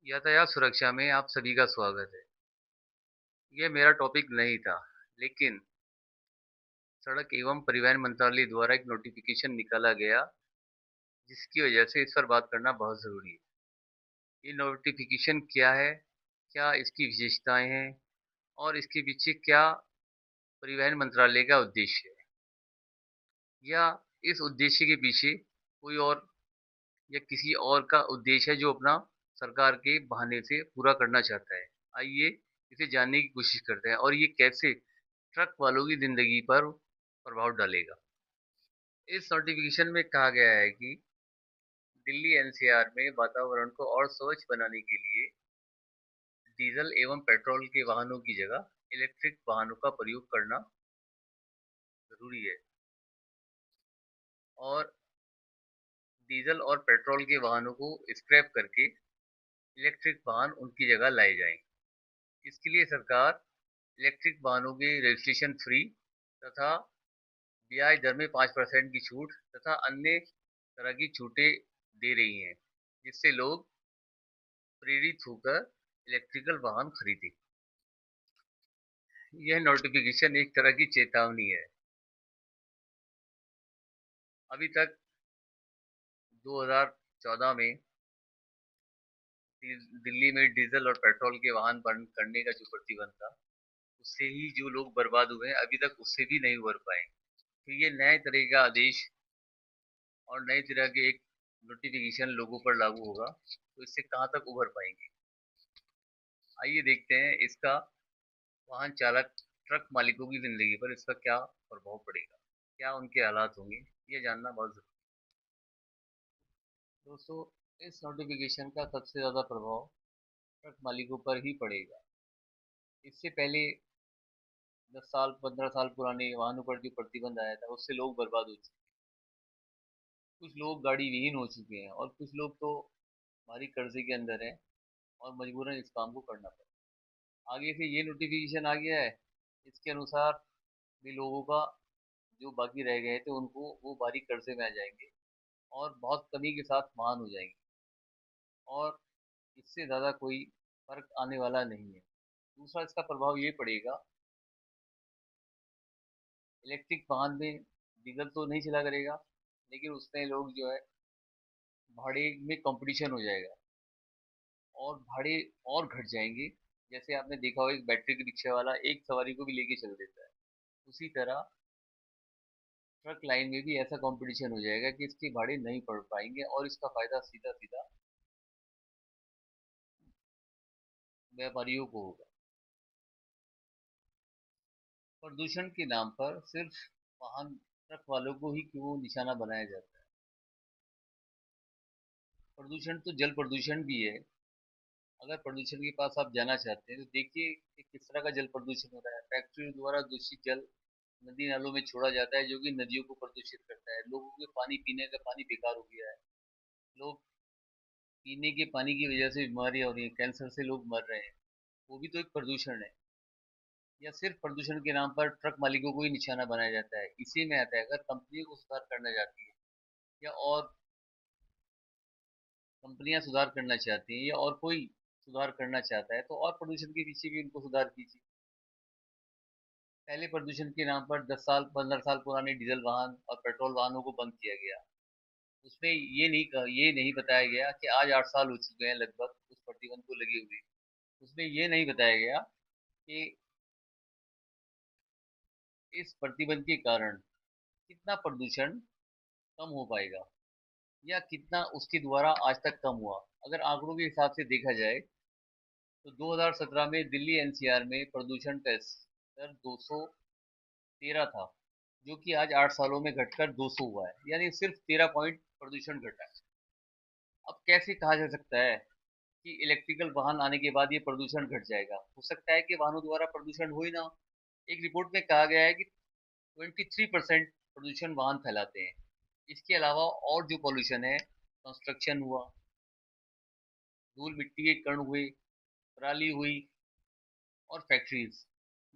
यातायात सुरक्षा में आप सभी का स्वागत है। ये मेरा टॉपिक नहीं था, लेकिन सड़क एवं परिवहन मंत्रालय द्वारा एक नोटिफिकेशन निकाला गया, जिसकी वजह से इस पर बात करना बहुत ज़रूरी है। ये नोटिफिकेशन क्या है? क्या इसकी विशेषताएं हैं? और इसके पीछे क्या परिवहन मंत्रालय का उद्देश्य है? या इस उद्देश्य के पीछे कोई और या किसी और का उद्देश्य है जो अपना सरकार के बहाने से पूरा करना चाहता है? आइए इसे जानने की कोशिश करते हैं और ये कैसे ट्रक वालों की ज़िंदगी पर प्रभाव डालेगा। इस नोटिफिकेशन में कहा गया है कि दिल्ली एनसीआर में वातावरण को और स्वच्छ बनाने के लिए डीजल एवं पेट्रोल के वाहनों की जगह इलेक्ट्रिक वाहनों का प्रयोग करना जरूरी है और डीजल और पेट्रोल के वाहनों को स्क्रैप करके इलेक्ट्रिक वाहन उनकी जगह लाए जाएं। इसके लिए सरकार इलेक्ट्रिक वाहनों के रजिस्ट्रेशन फ्री तथा ब्याज दर में 5% की छूट तथा अन्य तरह की छूटें दे रही हैं, जिससे लोग प्रेरित होकर इलेक्ट्रिकल वाहन खरीदें। यह नोटिफिकेशन एक तरह की चेतावनी है। अभी तक 2014 में दिल्ली में डीजल और पेट्रोल के वाहन बंद करने का जो प्रतिबंध था, उससे ही जो लोग बर्बाद हुए हैं, अभी तक उससे भी नहीं उबर पाए। तो ये नए तरह का आदेश और नई तरह के एक नोटिफिकेशन लोगों पर लागू होगा, तो इससे कहाँ तक उबर पाएंगे। आइए देखते हैं इसका वाहन चालक ट्रक मालिकों की जिंदगी पर इसका क्या प्रभाव पड़ेगा, क्या उनके हालात होंगे, ये जानना बहुत जरूरी है। दोस्तों, इस नोटिफिकेशन का सबसे ज़्यादा प्रभाव ट्रक मालिकों पर ही पड़ेगा। इससे पहले 10 साल 15 साल पुराने वाहनों पर जो प्रतिबंध आया था, उससे लोग बर्बाद हो चुके हैं। कुछ लोग गाड़ी विहीन हो चुके हैं और कुछ लोग तो भारी कर्जे के अंदर हैं और मजबूरन इस काम को करना पड़ा। आगे से ये नोटिफिकेशन आ गया है, इसके अनुसार भी लोगों का जो बाकी रह गए थे उनको वो भारी कर्जे में आ जाएंगे और बहुत कमी के साथ महान हो जाएंगे और इससे ज़्यादा कोई फर्क आने वाला नहीं है। दूसरा इसका प्रभाव ये पड़ेगा, इलेक्ट्रिक वाहन में डीजल तो नहीं चला करेगा, लेकिन उसमें लोग जो है भाड़े में कंपटीशन हो जाएगा और भाड़े और घट जाएंगे। जैसे आपने देखा होगा एक बैटरी रिक्शा वाला एक सवारी को भी लेके चल देता है, उसी तरह ट्रक लाइन में भी ऐसा कंपटीशन हो जाएगा कि इसके भाड़े नहीं पड़ पाएंगे और इसका फायदा सीधा सीधा व्यापारियों को होगा। प्रदूषण के नाम पर सिर्फ वाहन ट्रक वालों को ही क्यों निशाना बनाया जाता है? प्रदूषण तो जल प्रदूषण भी है। अगर प्रदूषण के पास आप जाना चाहते हैं तो देखिए कि किस तरह का जल प्रदूषण हो रहा है। फैक्ट्रियों द्वारा दूषित जल नदी नालों में छोड़ा जाता है, जो कि नदियों को प्रदूषित करता है। लोगों के पानी पीने का पानी बेकार हो गया है। लोग पीने के पानी की वजह से बीमारियां हो रही है, कैंसर से लोग मर रहे हैं। वो भी तो एक प्रदूषण है। या सिर्फ प्रदूषण के नाम पर ट्रक मालिकों को ही निशाना बनाया जाता है? इसी में आता है, अगर कंपनी को सुधार करना चाहती है या और कंपनियां सुधार करना चाहती हैं या और कोई सुधार करना चाहता है, तो और प्रदूषण के पीछे भी उनको सुधार कीजिए। पहले प्रदूषण के नाम पर 10 साल 15 साल पुराने डीजल वाहन और पेट्रोल वाहनों को बंद किया गया। उसमें ये नहीं बताया गया कि आज 8 साल हो चुके हैं लगभग उस प्रतिबंध को लगे हुए। उसमें ये नहीं बताया गया कि इस प्रतिबंध के कारण कितना प्रदूषण कम हो पाएगा या कितना उसके द्वारा आज तक कम हुआ। अगर आंकड़ों के हिसाब से देखा जाए तो 2017 में दिल्ली एनसीआर में प्रदूषण का स्तर 213 था, जो कि आज 8 सालों में घटकर 200 हुआ है, यानी सिर्फ 13 पॉइंट प्रदूषण घटा है। अब कैसे कहा जा सकता है कि इलेक्ट्रिकल वाहन आने के बाद ये प्रदूषण घट जाएगा? हो सकता है कि वाहनों द्वारा प्रदूषण हो ही ना। एक रिपोर्ट में कहा गया है कि 23% प्रदूषण वाहन फैलाते हैं। इसके अलावा और जो पॉल्यूशन है, कंस्ट्रक्शन हुआ, धूल मिट्टी के कण हुए, पराली हुई और फैक्ट्रीज,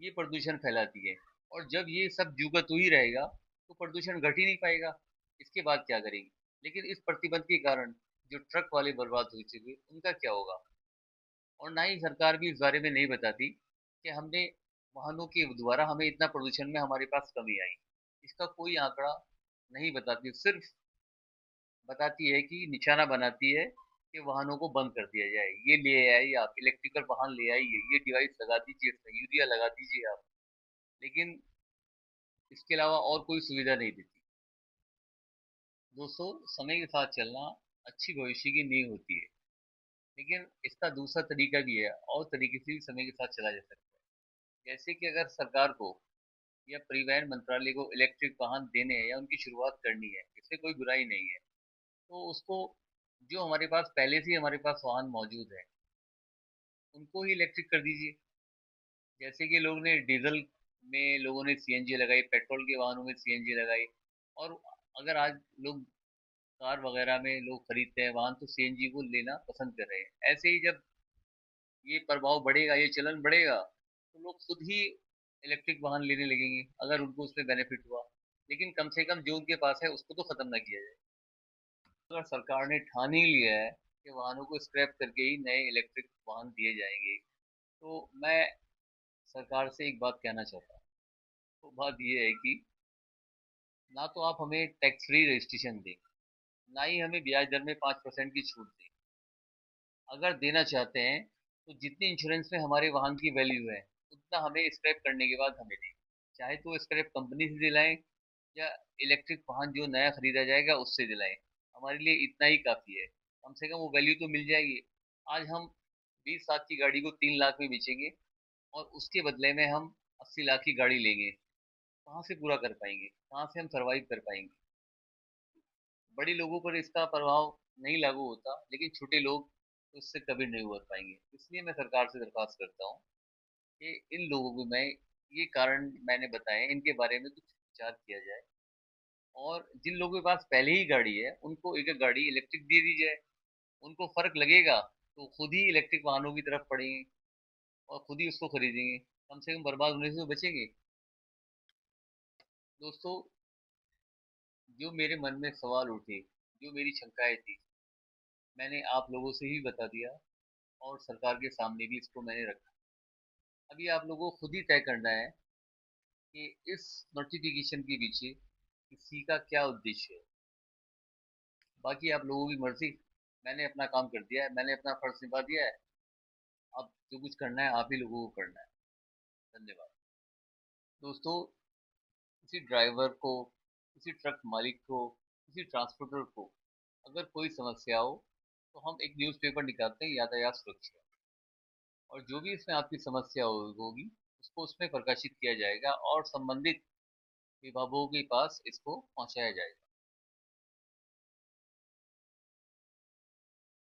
ये प्रदूषण फैलाती है। और जब ये सब जुगत हो ही रहेगा तो प्रदूषण घट ही नहीं पाएगा। इसके बाद क्या करेंगे? लेकिन इस प्रतिबंध के कारण जो ट्रक वाले बर्बाद हो चुके उनका क्या होगा? और ना ही सरकार भी इस बारे में नहीं बताती कि हमने वाहनों के द्वारा हमें इतना प्रदूषण में हमारे पास कमी आई। इसका कोई आंकड़ा नहीं बताती, सिर्फ बताती है कि निशाना बनाती है कि वाहनों को बंद कर दिया जाए, ये ले आइए आप इलेक्ट्रिकल वाहन ले आइए, ये डिवाइस लगा दीजिए, इसमें यूरिया लगा दीजिए आप। लेकिन इसके अलावा और कोई सुविधा नहीं देती। दोस्तों, समय के साथ चलना अच्छी भविष्य की नींव होती है, लेकिन इसका दूसरा तरीका भी है और तरीके से भी समय के साथ चला जा सकता है। जैसे कि अगर सरकार को या परिवहन मंत्रालय को इलेक्ट्रिक वाहन देने हैं या उनकी शुरुआत करनी है, इससे कोई बुराई नहीं है, तो उसको जो हमारे पास पहले से ही हमारे पास वाहन मौजूद है उनको ही इलेक्ट्रिक कर दीजिए। जैसे कि लोग ने डीजल में लोगों ने सीएनजी लगाई, पेट्रोल के वाहनों में सीएनजी लगाई, और अगर आज लोग कार वगैरह में लोग खरीदते हैं वाहन तो सीएनजी को लेना पसंद कर रहे हैं। ऐसे ही जब ये प्रभाव बढ़ेगा, ये चलन बढ़ेगा, तो लोग खुद ही इलेक्ट्रिक वाहन लेने लगेंगे अगर उनको उसमें बेनिफिट हुआ। लेकिन कम से कम जो उनके पास है उसको तो खत्म ना किया जाए। अगर सरकार ने ठान ही लिया है कि वाहनों को स्क्रैप करके ही नए इलेक्ट्रिक वाहन दिए जाएंगे, तो मैं सरकार से एक बात कहना चाहता हूँ। तो बात ये है कि ना तो आप हमें टैक्स फ्री रजिस्ट्रेशन दें, ना ही हमें ब्याज दर में 5% की छूट दें। अगर देना चाहते हैं तो जितनी इंश्योरेंस में हमारे वाहन की वैल्यू है उतना हमें स्क्रैप करने के बाद हमें दें। चाहे तो स्क्रैप कंपनी से दिलाएं या इलेक्ट्रिक वाहन जो नया खरीदा जाएगा उससे दिलाएं, हमारे लिए इतना ही काफ़ी है। कम से कम वो वैल्यू तो मिल जाएगी। आज हम 20 लाख की गाड़ी को 3 लाख में बेचेंगे और उसके बदले में हम 80 लाख की गाड़ी लेंगे, कहाँ से पूरा कर पाएंगे, कहाँ से हम सरवाइव कर पाएंगे। बड़े लोगों पर इसका प्रभाव नहीं लागू होता, लेकिन छोटे लोग तो इससे कभी नहीं उबर पाएंगे। इसलिए मैं सरकार से दरख्वास्त करता हूँ कि इन लोगों को मैं ये कारण मैंने बताए इनके बारे में कुछ विचार किया जाए, और जिन लोगों के पास पहले ही गाड़ी है उनको एक एक गाड़ी इलेक्ट्रिक दे दी जाए। उनको फर्क लगेगा तो खुद ही इलेक्ट्रिक वाहनों की तरफ पड़ेंगे और खुद ही उसको खरीदेंगे, कम से कम बर्बाद होने से तो बचेंगे। दोस्तों, जो मेरे मन में सवाल उठे, जो मेरी शंकाएं थी, मैंने आप लोगों से ही बता दिया और सरकार के सामने भी इसको मैंने रखा। अभी आप लोगों को खुद ही तय करना है कि इस नोटिफिकेशन के पीछे किसी का क्या उद्देश्य है। बाकी आप लोगों की मर्जी। मैंने अपना काम कर दिया है, मैंने अपना फर्ज निभा दिया है। अब जो कुछ करना है आप ही लोगों को करना है। धन्यवाद। दोस्तों, किसी ड्राइवर को, किसी ट्रक मालिक को, किसी ट्रांसपोर्टर को अगर कोई समस्या हो तो हम एक न्यूज़पेपर निकालते हैं, यातायात सुरक्षा, और जो भी इसमें आपकी समस्या होगी उसको उसमें प्रकाशित किया जाएगा और संबंधित विभागों के पास इसको पहुंचाया जाएगा।